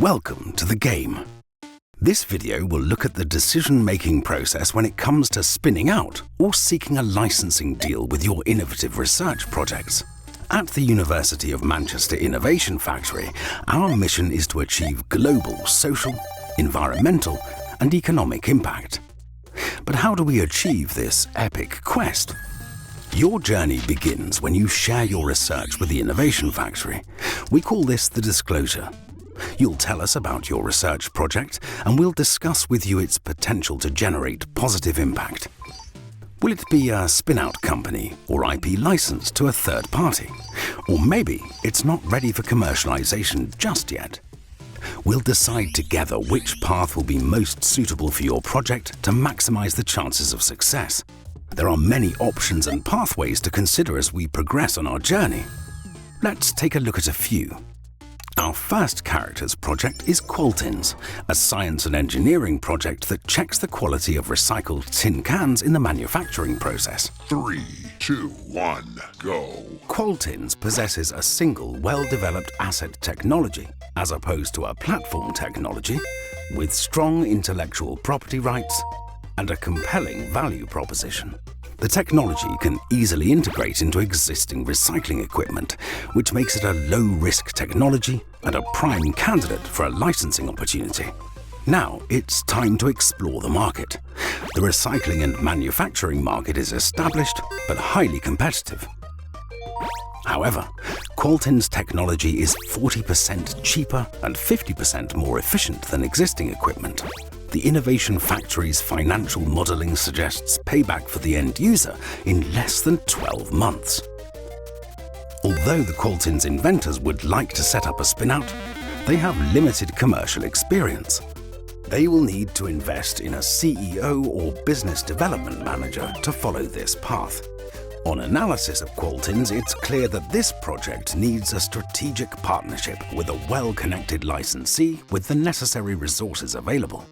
Welcome to the game. This video will look at the decision-making process when it comes to spinning out or seeking a licensing deal with your innovative research projects. At the University of Manchester Innovation Factory, our mission is to achieve global social, environmental, and economic impact. But how do we achieve this epic quest? Your journey begins when you share your research with the Innovation Factory. We call this the disclosure. You'll tell us about your research project and we'll discuss with you its potential to generate positive impact. Will it be a spin-out company or IP license to a third party? Or maybe it's not ready for commercialization just yet. We'll decide together which path will be most suitable for your project to maximize the chances of success. There are many options and pathways to consider as we progress on our journey. Let's take a look at a few. Our first character's project is Qualtins, a science and engineering project that checks the quality of recycled tin cans in the manufacturing process. 3, 2, 1, go. Qualtins possesses a single, well-developed asset technology, as opposed to a platform technology, with strong intellectual property rights and a compelling value proposition. The technology can easily integrate into existing recycling equipment, which makes it a low-risk technology and a prime candidate for a licensing opportunity. Now, it's time to explore the market. The recycling and manufacturing market is established but highly competitive. However, Qualtins' technology is 40% cheaper and 50% more efficient than existing equipment. The Innovation Factory's financial modeling suggests payback for the end user in less than 12 months. Although the Qualtins inventors would like to set up a spin-out, they have limited commercial experience. They will need to invest in a CEO or business development manager to follow this path. On analysis of Qualtins, it's clear that this project needs a strategic partnership with a well-connected licensee with the necessary resources available.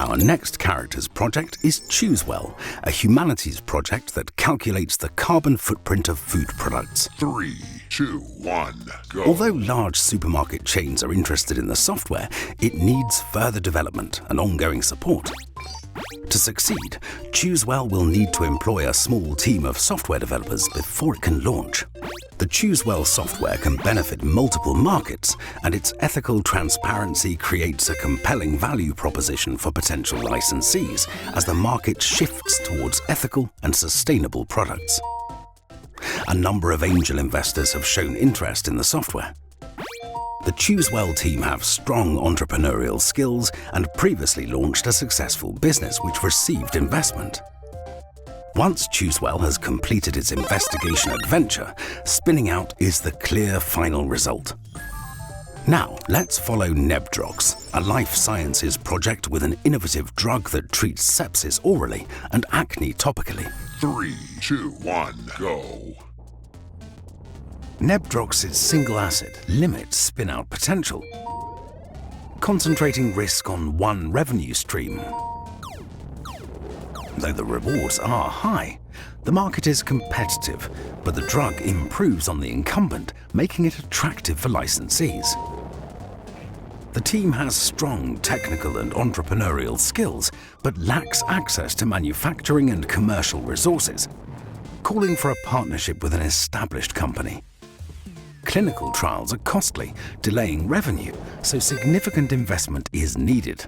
Our next character's project is ChooseWell, a humanities project that calculates the carbon footprint of food products. 3, 2, 1, go. Although large supermarket chains are interested in the software, it needs further development and ongoing support. To succeed, ChooseWell will need to employ a small team of software developers before it can launch. The ChooseWell software can benefit multiple markets, and its ethical transparency creates a compelling value proposition for potential licensees as the market shifts towards ethical and sustainable products. A number of angel investors have shown interest in the software. The ChooseWell team have strong entrepreneurial skills and previously launched a successful business which received investment. Once ChooseWell has completed its investigation adventure, spinning out is the clear final result. Now, let's follow Nebdrox, a life sciences project with an innovative drug that treats sepsis orally and acne topically. 3, 2, 1, go. Nebdrox's single acid limits spin-out potential, concentrating risk on one revenue stream. Though the rewards are high, the market is competitive, but the drug improves on the incumbent, making it attractive for licensees. The team has strong technical and entrepreneurial skills, but lacks access to manufacturing and commercial resources, calling for a partnership with an established company. Clinical trials are costly, delaying revenue, so significant investment is needed.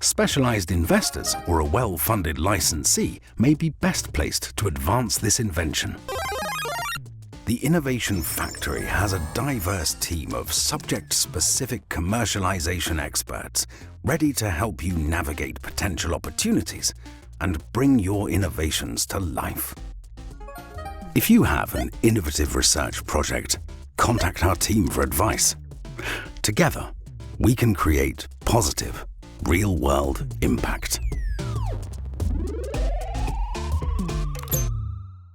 Specialized investors or a well-funded licensee may be best placed to advance this invention. The Innovation Factory has a diverse team of subject-specific commercialization experts ready to help you navigate potential opportunities and bring your innovations to life. If you have an innovative research project, contact our team for advice. Together, we can create positive, real-world impact.